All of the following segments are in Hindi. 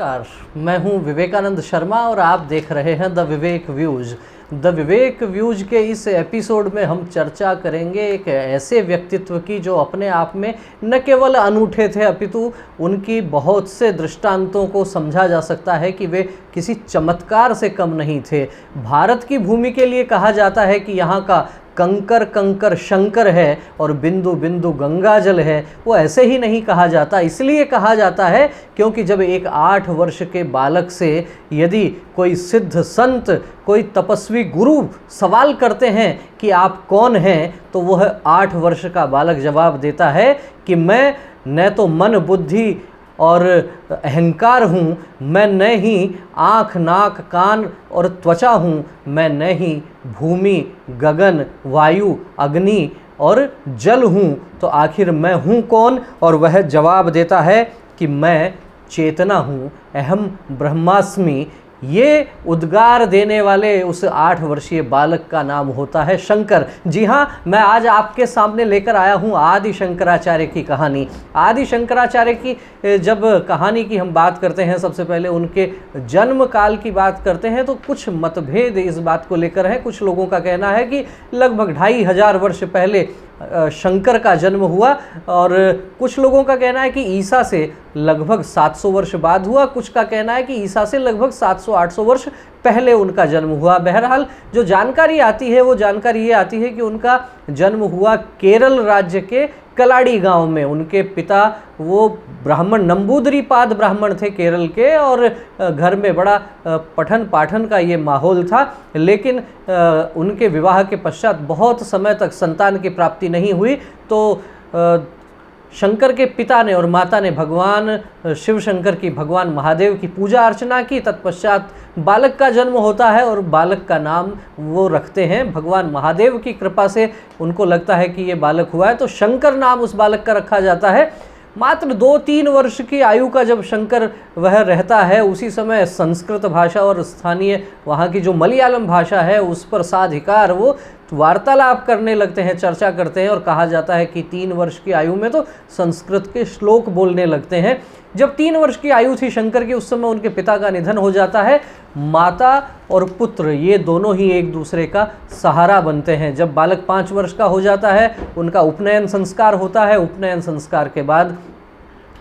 नमस्कार, मैं हूं विवेकानंद शर्मा और आप देख रहे हैं the Vivek views. The Vivek views के इस एपिसोड में हम चर्चा करेंगे एक ऐसे व्यक्तित्व की जो अपने आप में न केवल अनूठे थे अपितु उनकी बहुत से दृष्टांतों को समझा जा सकता है कि वे किसी चमत्कार से कम नहीं थे। भारत की भूमि के लिए कहा जाता है कि यहाँ का कंकर कंकर शंकर है और बिंदु बिंदु गंगा जल है। वो ऐसे ही नहीं कहा जाता, इसलिए कहा जाता है क्योंकि जब एक 8 वर्ष के बालक से यदि कोई सिद्ध संत, कोई तपस्वी गुरु सवाल करते हैं कि आप कौन हैं, तो वह 8 वर्ष का बालक जवाब देता है कि मैं न तो मन बुद्धि और अहंकार हूँ, मैं न ही आँख नाक कान और त्वचा हूँ, मैं न ही भूमि गगन वायु अग्नि और जल हूँ, तो आखिर मैं हूँ कौन? और वह जवाब देता है कि मैं चेतना हूँ, अहम ब्रह्मास्मि। ये उद्गार देने वाले उस 8 वर्षीय बालक का नाम होता है शंकर। जी हाँ, मैं आज आपके सामने लेकर आया हूँ आदि शंकराचार्य की कहानी। आदि शंकराचार्य की जब कहानी की हम बात करते हैं, सबसे पहले उनके जन्म काल की बात करते हैं, तो कुछ मतभेद इस बात को लेकर है। कुछ लोगों का कहना है कि लगभग 2500 वर्ष पहले शंकर का जन्म हुआ और कुछ लोगों का कहना है कि ईसा से लगभग 700 वर्ष बाद हुआ। कुछ का कहना है कि ईसा से लगभग 700-800 वर्ष पहले उनका जन्म हुआ। बहरहाल जो जानकारी आती है वो जानकारी ये आती है कि उनका जन्म हुआ केरल राज्य के कलाड़ी गांव में। उनके पिता वो ब्राह्मण नंबूदरीपाद ब्राह्मण थे केरल के, और घर में बड़ा पठन पाठन का ये माहौल था। लेकिन उनके विवाह के पश्चात बहुत समय तक संतान की प्राप्ति नहीं हुई, तो शंकर के पिता ने और माता ने भगवान शिव शंकर की, भगवान महादेव की पूजा अर्चना की। तत्पश्चात बालक का जन्म होता है और बालक का नाम वो रखते हैं। भगवान महादेव की कृपा से उनको लगता है कि ये बालक हुआ है, तो शंकर नाम उस बालक का रखा जाता है। मात्र 2-3 वर्ष की आयु का जब शंकर वह रहता है, उसी समय संस्कृत भाषा और स्थानीय वहाँ की जो मलयालम भाषा है उस पर साधिकार वो वार्तालाप करने लगते हैं, चर्चा करते हैं। और कहा जाता है कि 3 वर्ष की आयु में तो संस्कृत के श्लोक बोलने लगते हैं। जब 3 वर्ष की आयु थी शंकर की, उस समय उनके पिता का निधन हो जाता है। माता और पुत्र ये दोनों ही एक दूसरे का सहारा बनते हैं। जब बालक 5 वर्ष का हो जाता है, उनका उपनयन संस्कार होता है। उपनयन संस्कार के बाद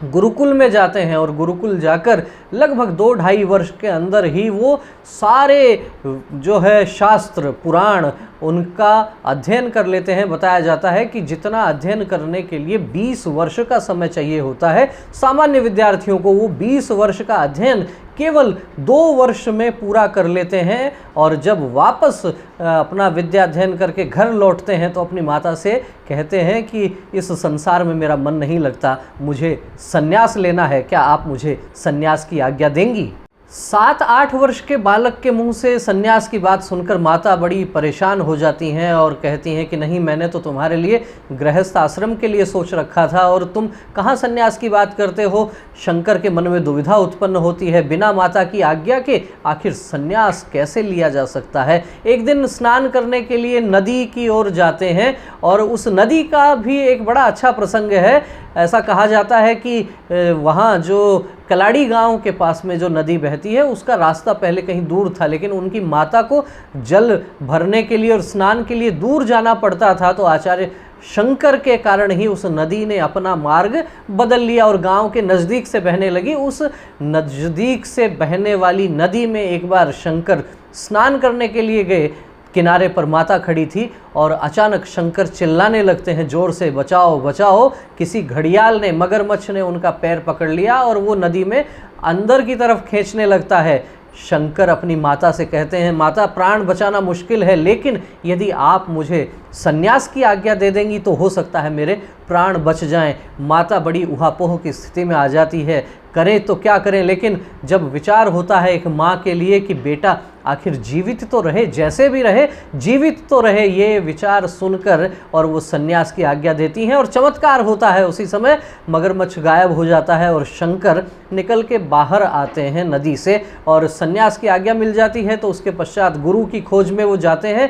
गुरुकुल में जाते हैं और गुरुकुल जाकर लगभग 2-2.5 वर्ष के अंदर ही वो सारे जो है शास्त्र पुराण उनका अध्ययन कर लेते हैं। बताया जाता है कि जितना अध्ययन करने के लिए 20 वर्ष का समय चाहिए होता है, सामान्य विद्यार्थियों को वो 20 वर्ष का अध्ययन केवल 2 वर्ष में पूरा कर लेते हैं। और जब वापस अपना विद्या अध्ययन करके घर लौटते हैं तो अपनी माता से कहते हैं कि इस संसार में मेरा मन नहीं लगता, मुझे संन्यास लेना है, क्या आप मुझे संन्यास की आज्ञा देंगी? 7-8 वर्ष के बालक के मुंह से संन्यास की बात सुनकर माता बड़ी परेशान हो जाती हैं और कहती हैं कि नहीं, मैंने तो तुम्हारे लिए गृहस्थ आश्रम के लिए सोच रखा था और तुम कहाँ संन्यास की बात करते हो। शंकर के मन में दुविधा उत्पन्न होती है, बिना माता की आज्ञा के आखिर संन्यास कैसे लिया जा सकता है। एक दिन स्नान करने के लिए नदी की ओर जाते हैं और उस नदी का भी एक बड़ा अच्छा प्रसंग है। ऐसा कहा जाता है कि वहाँ जो कलाड़ी गांव के पास में जो नदी बहती है उसका रास्ता पहले कहीं दूर था, लेकिन उनकी माता को जल भरने के लिए और स्नान के लिए दूर जाना पड़ता था। तो आचार्य शंकर के कारण ही उस नदी ने अपना मार्ग बदल लिया और गांव के नज़दीक से बहने लगी। उस नज़दीक से बहने वाली नदी में एक बार शंकर स्नान करने के लिए गए। किनारे पर माता खड़ी थी और अचानक शंकर चिल्लाने लगते हैं जोर से, बचाओ बचाओ। किसी घड़ियाल ने, मगरमच्छ ने उनका पैर पकड़ लिया और वो नदी में अंदर की तरफ खींचने लगता है। शंकर अपनी माता से कहते हैं, माता प्राण बचाना मुश्किल है, लेकिन यदि आप मुझे संन्यास की आज्ञा दे देंगी तो हो सकता है मेरे प्राण बच जाएं। माता बड़ी उहापोह की स्थिति में आ जाती है, करें तो क्या करें। लेकिन जब विचार होता है एक माँ के लिए कि बेटा आखिर जीवित तो रहे, जैसे भी रहे जीवित तो रहे, ये विचार सुनकर और वो संन्यास की आज्ञा देती हैं और चमत्कार होता है। उसी समय मगरमच्छ गायब हो जाता है और शंकर निकल के बाहर आते हैं नदी से और संन्यास की आज्ञा मिल जाती है। तो उसके पश्चात गुरु की खोज में वो जाते हैं।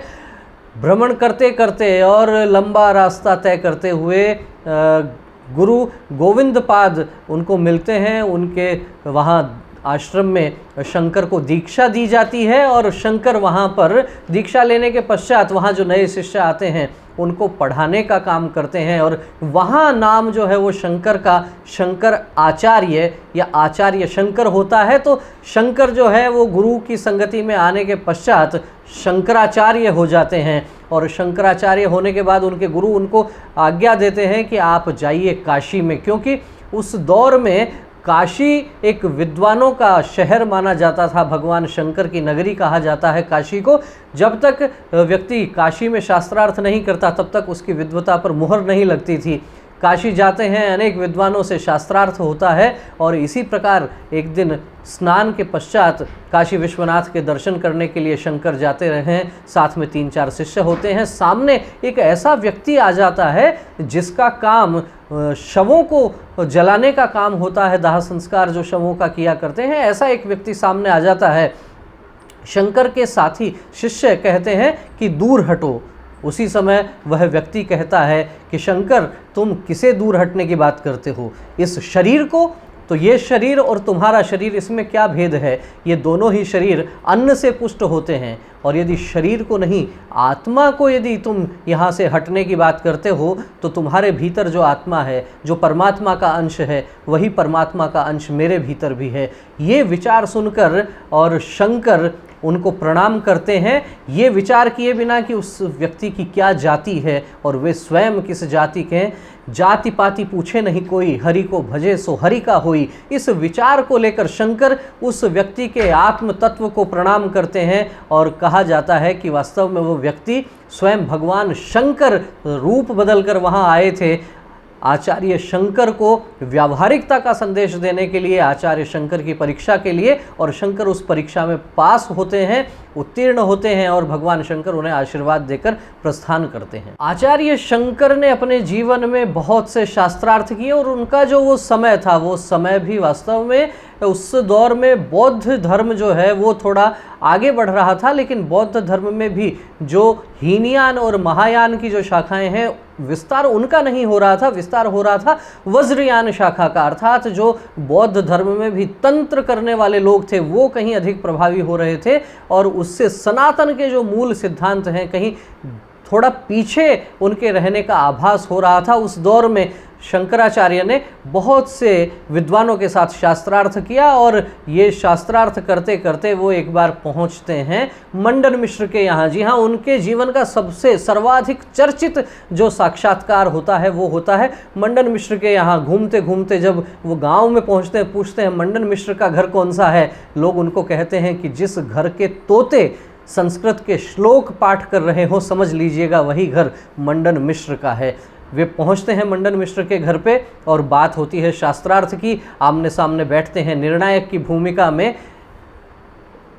भ्रमण करते करते और लंबा रास्ता तय करते हुए गुरु गोविंद पाद उनको मिलते हैं। उनके वहाँ आश्रम में शंकर को दीक्षा दी जाती है और शंकर वहाँ पर दीक्षा लेने के पश्चात वहाँ जो नए शिष्य आते हैं उनको पढ़ाने का काम करते हैं और वहाँ नाम जो है वो शंकर का शंकर आचार्य या आचार्य शंकर होता है। तो शंकर जो है वो गुरु की संगति में आने के पश्चात शंकराचार्य हो जाते हैं और शंकराचार्य होने के बाद उनके गुरु उनको आज्ञा देते हैं कि आप जाइए काशी में, क्योंकि उस दौर में काशी एक विद्वानों का शहर माना जाता था, भगवान शंकर की नगरी कहा जाता है काशी को। जब तक व्यक्ति काशी में शास्त्रार्थ नहीं करता तब तक उसकी विद्वता पर मुहर नहीं लगती थी। काशी जाते हैं, अनेक विद्वानों से शास्त्रार्थ होता है और इसी प्रकार एक दिन स्नान के पश्चात काशी विश्वनाथ के दर्शन करने के लिए शंकर जाते रहे हैं। साथ में 3-4 शिष्य होते हैं। सामने एक ऐसा व्यक्ति आ जाता है जिसका काम शवों को जलाने का काम होता है, दाह संस्कार जो शवों का किया करते हैं, ऐसा एक व्यक्ति सामने आ जाता है। शंकर के साथी शिष्य कहते हैं कि दूर हटो। उसी समय वह व्यक्ति कहता है कि शंकर, तुम किसे दूर हटने की बात करते हो? इस शरीर को? तो ये शरीर और तुम्हारा शरीर, इसमें क्या भेद है? ये दोनों ही शरीर अन्न से पुष्ट होते हैं और यदि शरीर को नहीं, आत्मा को यदि तुम यहाँ से हटने की बात करते हो तो तुम्हारे भीतर जो आत्मा है, जो परमात्मा का अंश है, वही परमात्मा का अंश मेरे भीतर भी है। ये विचार सुनकर और शंकर उनको प्रणाम करते हैं, ये विचार किए बिना कि उस व्यक्ति की क्या जाति है और वे स्वयं किस जाति के हैं। जाति पाति पूछे नहीं कोई, हरि को भजे सो हरि का होई। इस विचार को लेकर शंकर उस व्यक्ति के आत्म तत्व को प्रणाम करते हैं और कहा जाता है कि वास्तव में वो व्यक्ति स्वयं भगवान शंकर रूप बदलकर वहाँ आए थे। आचार्य शंकर को व्यावहारिकता का संदेश देने के लिए, आचार्य शंकर की परीक्षा के लिए, और शंकर उस परीक्षा में पास होते हैं, उत्तीर्ण होते हैं और भगवान शंकर उन्हें आशीर्वाद देकर प्रस्थान करते हैं। आचार्य शंकर ने अपने जीवन में बहुत से शास्त्रार्थ किए और उनका जो वो समय था, वो समय भी वास्तव में उस दौर में बौद्ध धर्म जो है वो थोड़ा आगे बढ़ रहा था, लेकिन बौद्ध धर्म में भी जो हीनयान और महायान की जो शाखाएं हैं, विस्तार उनका नहीं हो रहा था, विस्तार हो रहा था वज्रयान शाखा का। अर्थात जो बौद्ध धर्म में भी तंत्र करने वाले लोग थे वो कहीं अधिक प्रभावी हो रहे थे और उससे सनातन के जो मूल सिद्धांत हैं कहीं थोड़ा पीछे उनके रहने का आभास हो रहा था। उस दौर में शंकराचार्य ने बहुत से विद्वानों के साथ शास्त्रार्थ किया और ये शास्त्रार्थ करते करते वो एक बार पहुंचते हैं मंडन मिश्र के यहाँ। जी हाँ, उनके जीवन का सबसे सर्वाधिक चर्चित जो साक्षात्कार होता है वो होता है मंडन मिश्र के यहाँ। घूमते घूमते जब वो गांव में पहुंचते हैं, पूछते हैं मंडन मिश्र का घर कौन सा है। लोग उनको कहते हैं कि जिस घर के तोते संस्कृत के श्लोक पाठ कर रहे हो, समझ लीजिएगा वही घर मंडन मिश्र का है। वे पहुंचते हैं मंडन मिश्र के घर पे और बात होती है शास्त्रार्थ की। आमने सामने बैठते हैं। निर्णायक की भूमिका में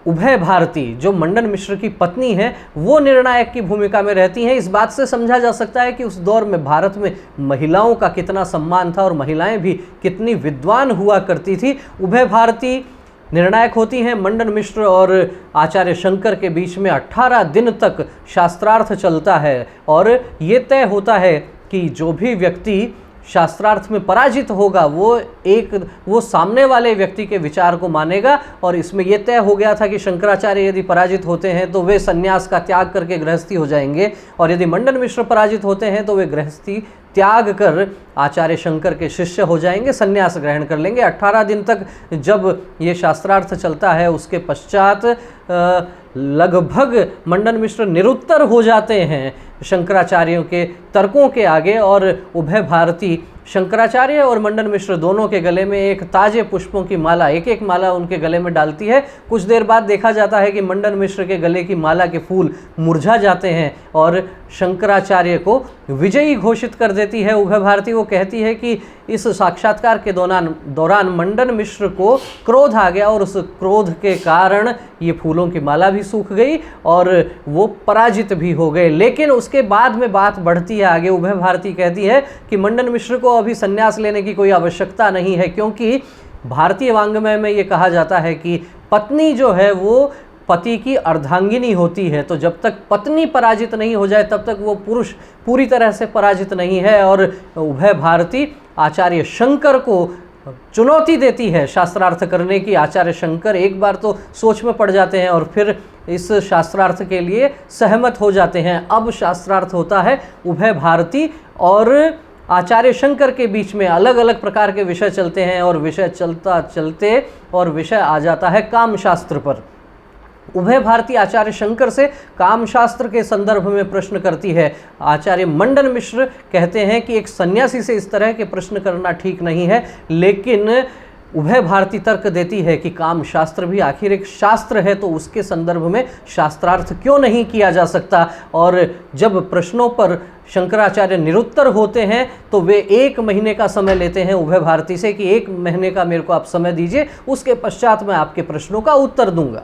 उभय भारती जो मंडन मिश्र की पत्नी है वो निर्णायक की भूमिका में रहती हैं। इस बात से समझा जा सकता है कि उस दौर में भारत में महिलाओं का कितना सम्मान था और महिलाएं भी कितनी विद्वान हुआ करती थी। उभय भारती निर्णायक होती हैं। मंडन मिश्र और आचार्य शंकर के बीच में 18 दिन तक शास्त्रार्थ चलता है और ये तय होता है कि जो भी व्यक्ति शास्त्रार्थ में पराजित होगा वो सामने वाले व्यक्ति के विचार को मानेगा। और इसमें यह तय हो गया था कि शंकराचार्य यदि पराजित होते हैं तो वे सन्यास का त्याग करके गृहस्थी हो जाएंगे और यदि मंडन मिश्र पराजित होते हैं तो वे गृहस्थी त्याग कर आचार्य शंकर के शिष्य हो जाएंगे, सन्यास ग्रहण कर लेंगे। 18 दिन तक जब ये शास्त्रार्थ चलता है उसके पश्चात लगभग मंडन मिश्र निरुत्तर हो जाते हैं शंकराचार्यों के तर्कों के आगे और उभय भारती शंकराचार्य और मंडन मिश्र दोनों के गले में एक ताजे पुष्पों की माला, एक एक माला उनके गले में डालती है। कुछ देर बाद देखा जाता है कि मंडन मिश्र के गले की माला के फूल मुरझा जाते हैं और शंकराचार्य को विजयी घोषित कर देती है उभय भारती। वो कहती है कि इस साक्षात्कार के दौरान मंडन मिश्र को क्रोध आ गया और उस क्रोध के कारण ये फूलों की माला भी सूख गई और वो पराजित भी हो गए। लेकिन उसके बाद में बात बढ़ती है आगे। उभय भारती कहती है कि मंडन मिश्र को अभी संन्यास लेने की कोई आवश्यकता नहीं है, क्योंकि भारतीय वांग्मय में ये कहा जाता है कि पत्नी जो है वो पति की अर्धांगिनी होती है। तो जब तक पत्नी पराजित नहीं हो जाए तब तक वो पुरुष पूरी तरह से पराजित नहीं है। और उभय भारती आचार्य शंकर को चुनौती देती है शास्त्रार्थ करने की। आचार्य शंकर एक बार तो सोच में पड़ जाते हैं और फिर इस शास्त्रार्थ के लिए सहमत हो जाते हैं। अब शास्त्रार्थ होता है उभय भारती और आचार्य शंकर के बीच में। अलग अलग प्रकार के विषय चलते हैं और विषय चलता चलते और विषय आ जाता है कामशास्त्र पर। उभय भारती आचार्य शंकर से कामशास्त्र के संदर्भ में प्रश्न करती है। आचार्य मंडन मिश्र कहते हैं कि एक सन्यासी से इस तरह के प्रश्न करना ठीक नहीं है, लेकिन उभय भारती तर्क देती है कि कामशास्त्र भी आखिर एक शास्त्र है, तो उसके संदर्भ में शास्त्रार्थ क्यों नहीं किया जा सकता। और जब प्रश्नों पर शंकराचार्य निरुत्तर होते हैं तो वे 1 महीने का समय लेते हैं उभय भारती से कि 1 महीने का मेरे को आप समय दीजिए, उसके पश्चात मैं आपके प्रश्नों का उत्तर दूंगा।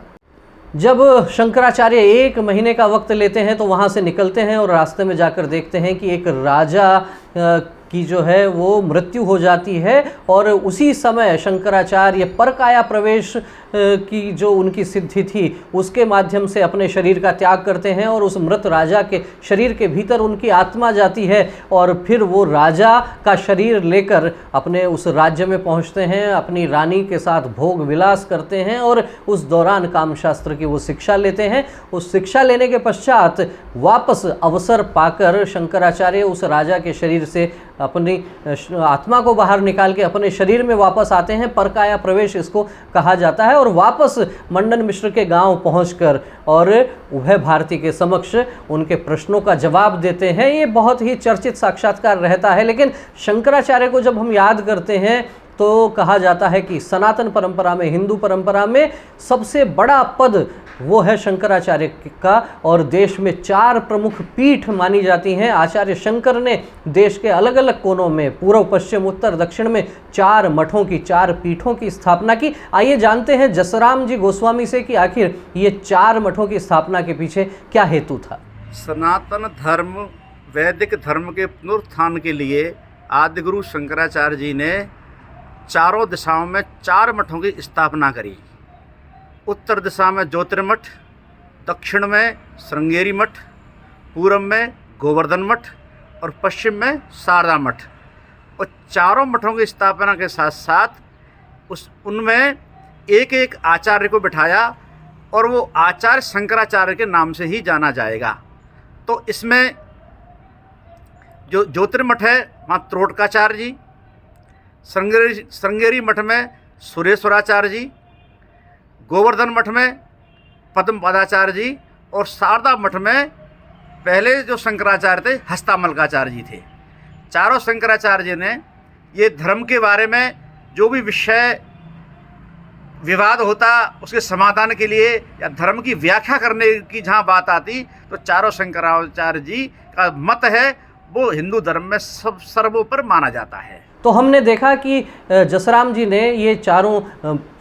जब शंकराचार्य 1 महीने का वक्त लेते हैं तो वहाँ से निकलते हैं और रास्ते में जाकर देखते हैं कि एक राजा की जो है वो मृत्यु हो जाती है। और उसी समय शंकराचार्य परकाया प्रवेश की जो उनकी सिद्धि थी उसके माध्यम से अपने शरीर का त्याग करते हैं और उस मृत राजा के शरीर के भीतर उनकी आत्मा जाती है और फिर वो राजा का शरीर लेकर अपने उस राज्य में पहुंचते हैं, अपनी रानी के साथ भोग विलास करते हैं और उस दौरान कामशास्त्र की वो शिक्षा लेते हैं। उस शिक्षा लेने के पश्चात वापस अवसर पाकर शंकराचार्य उस राजा के शरीर से अपनी आत्मा को बाहर निकाल के अपने शरीर में वापस आते हैं। परकाया प्रवेश इसको कहा जाता है। और वापस मंडन मिश्र के गांव पहुंचकर और उभय भारती के समक्ष उनके प्रश्नों का जवाब देते हैं। ये बहुत ही चर्चित साक्षात्कार रहता है। लेकिन शंकराचार्य को जब हम याद करते हैं तो कहा जाता है कि सनातन परंपरा में, हिंदू परंपरा में सबसे बड़ा पद वो है शंकराचार्य का। और देश में 4 प्रमुख पीठ मानी जाती हैं। आचार्य शंकर ने देश के अलग अलग कोनों में, पूर्व, पश्चिम, उत्तर, दक्षिण में 4 मठों की, 4 पीठों की स्थापना की। आइए जानते हैं जसराम जी गोस्वामी से कि आखिर ये 4 मठों की स्थापना के पीछे क्या हेतु था। सनातन धर्म, वैदिक धर्म के पुनरुत्थान के लिए आदिगुरु शंकराचार्य जी ने चारों दिशाओं में 4 मठों की स्थापना करी। उत्तर दिशा में ज्योतिर्मठ, दक्षिण में श्रृंगेरी मठ, पूर्व में गोवर्धन मठ और पश्चिम में शारदा मठ। और चारों मठों की स्थापना के साथ साथ उनमें एक एक आचार्य को बिठाया और वो आचार्य शंकराचार्य के नाम से ही जाना जाएगा। तो इसमें जो ज्योतिर्मठ है वहाँ त्रोटकाचार्य जी, श्रृंगेरी मठ में सुरेश्वराचार्य जी, गोवर्धन मठ में पद्म पदाचार्य जी और शारदा मठ में पहले जो शंकराचार्य थे हस्तामलकाचार्य जी थे। चारों शंकराचार्य जी ने ये धर्म के बारे में जो भी विषय विवाद होता उसके समाधान के लिए या धर्म की व्याख्या करने की जहाँ बात आती तो चारों शंकराचार्य जी का मत है वो हिंदू धर्म में सब सर्वोपरि माना जाता है। तो हमने देखा कि जसराम जी ने ये चारों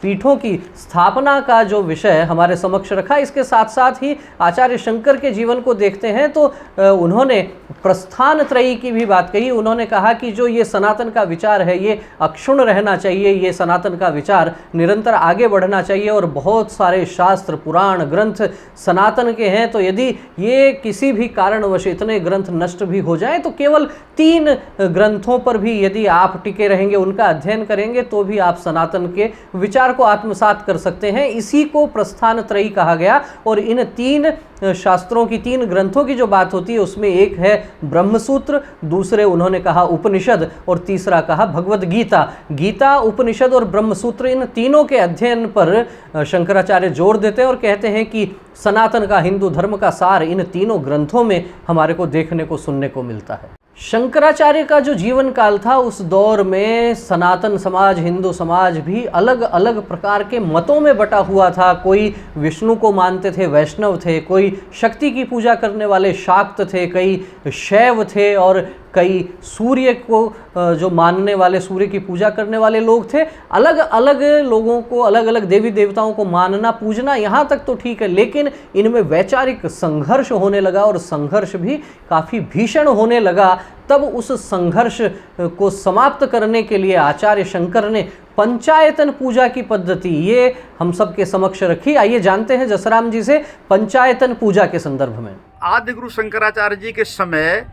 पीठों की स्थापना का जो विषय हमारे समक्ष रखा। इसके साथ साथ ही आचार्य शंकर के जीवन को देखते हैं तो उन्होंने प्रस्थान त्रयी की भी बात कही। उन्होंने कहा कि जो ये सनातन का विचार है ये अक्षुण्ण रहना चाहिए, ये सनातन का विचार निरंतर आगे बढ़ना चाहिए और बहुत सारे शास्त्र, पुराण, ग्रंथ सनातन के हैं। तो यदि ये किसी भी कारणवश इतने ग्रंथ नष्ट भी हो जाएं तो केवल 3 ग्रंथों पर भी यदि आप टिके रहेंगे, उनका अध्ययन करेंगे तो भी आप सनातन के विचार को आत्मसात कर सकते हैं। इसी को प्रस्थान त्रयी कहा गया। और इन 3 शास्त्रों की, 3 ग्रंथों की जो बात होती है उसमें एक है ब्रह्मसूत्र, दूसरे उन्होंने कहा उपनिषद और तीसरा कहा भगवद गीता। गीता, उपनिषद और ब्रह्मसूत्र, इन तीनों के अध्ययन पर शंकराचार्य जोर देते हैं और कहते हैं कि सनातन का, हिंदू धर्म का सार इन तीनों ग्रंथों में हमारे को देखने को, सुनने को मिलता है। शंकराचार्य का जो जीवन काल था उस दौर में सनातन समाज, हिंदू समाज भी अलग अलग प्रकार के मतों में बटा हुआ था। कोई विष्णु को मानते थे, वैष्णव थे, कोई शक्ति की पूजा करने वाले शाक्त थे, कई शैव थे और कई सूर्य को जो मानने वाले, सूर्य की पूजा करने वाले लोग थे। अलग अलग लोगों को, अलग अलग देवी देवताओं को मानना, पूजना यहाँ तक तो ठीक है, लेकिन इनमें वैचारिक संघर्ष होने लगा और संघर्ष भी काफ़ी भीषण होने लगा। तब उस संघर्ष को समाप्त करने के लिए आचार्य शंकर ने पंचायतन पूजा की पद्धति ये हम सब के समक्ष रखी। आइए जानते हैं जसराम जी से पंचायतन पूजा के संदर्भ में। आदिगुरु शंकराचार्य जी के समय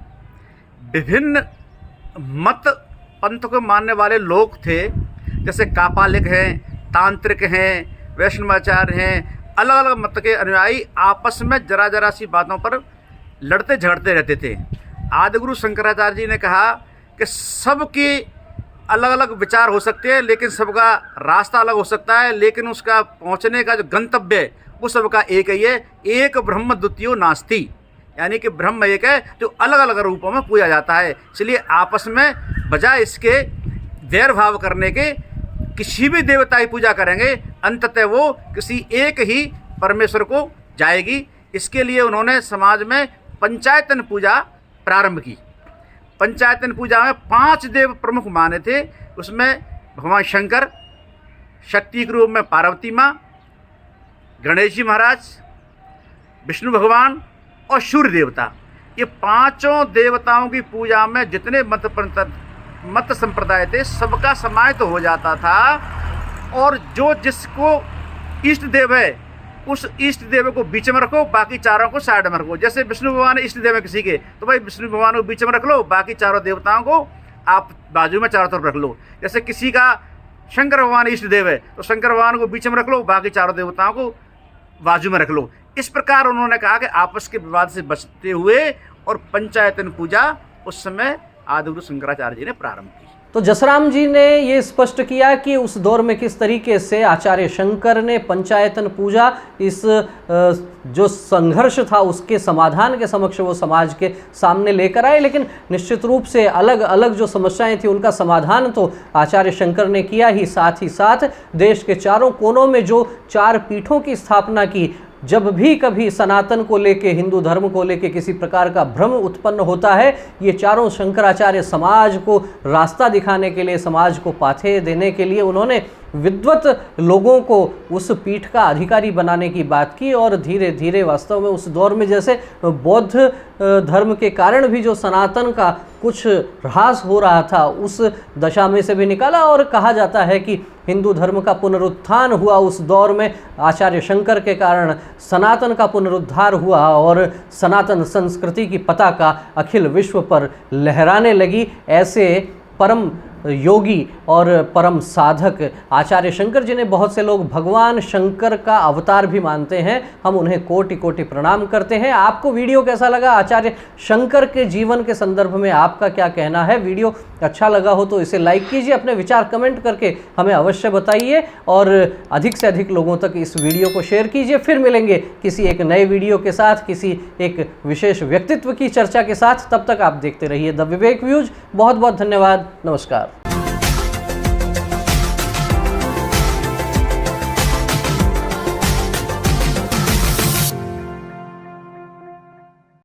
विभिन्न मत पंथ को मानने वाले लोग थे जैसे कापालिक हैं, तांत्रिक हैं, वैष्णवाचार्य हैं, अलग अलग मत के अनुयायी आपस में जरा जरा सी बातों पर लड़ते झगड़ते रहते थे। आदिगुरु शंकराचार्य जी ने कहा कि सबकी अलग अलग विचार हो सकते हैं, लेकिन सबका रास्ता अलग हो सकता है, लेकिन उसका पहुंचने का जो गंतव्य है वो सबका एक ही है, एक ब्रह्म द्वितीयो नास्ति, यानी कि ब्रह्म एक है जो अलग अलग रूपों में पूजा जाता है। इसलिए आपस में बजाय इसके वैर भाव करने के किसी भी देवता की पूजा करेंगे, अंततः वो किसी एक ही परमेश्वर को जाएगी। इसके लिए उन्होंने समाज में पंचायतन पूजा प्रारंभ की। पंचायतन पूजा में 5 देव प्रमुख माने थे। उसमें भगवान शंकर, शक्ति के रूप में पार्वती माँ, गणेश जी महाराज, विष्णु भगवान और सूर्य देवता, ये 5 देवताओं की पूजा में जितने मत संप्रदाय थे सबका समाहित हो जाता था। और जो जिसको इष्ट देव है उस इष्ट देव को बीच में रखो, बाकी चारों को साइड में रखो। जैसे विष्णु भगवान इष्ट देव है किसी के, तो भाई विष्णु भगवान को बीच में रख लो, बाकी चारों देवताओं को आप बाजू में चारों तरफ रख लो। जैसे किसी का शंकर भगवान इष्ट देव है तो शंकर भगवान को बीच में रख लो, बाकी चारों देवताओं को बाजू में रख लो। इस प्रकार उन्होंने कहा कि आपस के विवाद से बचते हुए और पंचायतन पूजा उस समय आदिगुरु शंकराचार्य जी ने प्रारंभ की। तो जसराम जी ने ये स्पष्ट किया कि उस दौर में किस तरीके से आचार्य शंकर ने पंचायतन पूजा, इस जो संघर्ष था उसके समाधान के समक्ष वो समाज के सामने लेकर आए। लेकिन निश्चित रूप से अलग अलग जो समस्याएं थी उनका समाधान तो आचार्य शंकर ने किया ही साथ देश के चारों कोनों में जो 4 पीठों की स्थापना की, जब भी कभी सनातन को लेके, हिंदू धर्म को लेके किसी प्रकार का भ्रम उत्पन्न होता है, ये चारों शंकराचार्य समाज को रास्ता दिखाने के लिए, समाज को पाथे देने के लिए उन्होंने विद्वत लोगों को उस पीठ का अधिकारी बनाने की बात की। और धीरे धीरे वास्तव में उस दौर में जैसे बौद्ध धर्म के कारण भी जो सनातन का कुछ ह्रास हो रहा था, उस दशा में से भी निकाला। और कहा जाता है कि हिंदू धर्म का पुनरुत्थान हुआ उस दौर में, आचार्य शंकर के कारण सनातन का पुनरुद्धार हुआ और सनातन संस्कृति की पताका अखिल विश्व पर लहराने लगी। ऐसे परम योगी और परम साधक आचार्य शंकर जी ने बहुत से लोग भगवान शंकर का अवतार भी मानते हैं। हम उन्हें कोटि कोटि प्रणाम करते हैं। आपको वीडियो कैसा लगा? आचार्य शंकर के जीवन के संदर्भ में आपका क्या कहना है? वीडियो अच्छा लगा हो तो इसे लाइक कीजिए, अपने विचार कमेंट करके हमें अवश्य बताइए और अधिक से अधिक लोगों तक इस वीडियो को शेयर कीजिए। फिर मिलेंगे किसी एक नए वीडियो के साथ, किसी एक विशेष व्यक्तित्व की चर्चा के साथ। तब तक आप देखते रहिए द विवेक व्यूज। बहुत बहुत धन्यवाद। नमस्कार।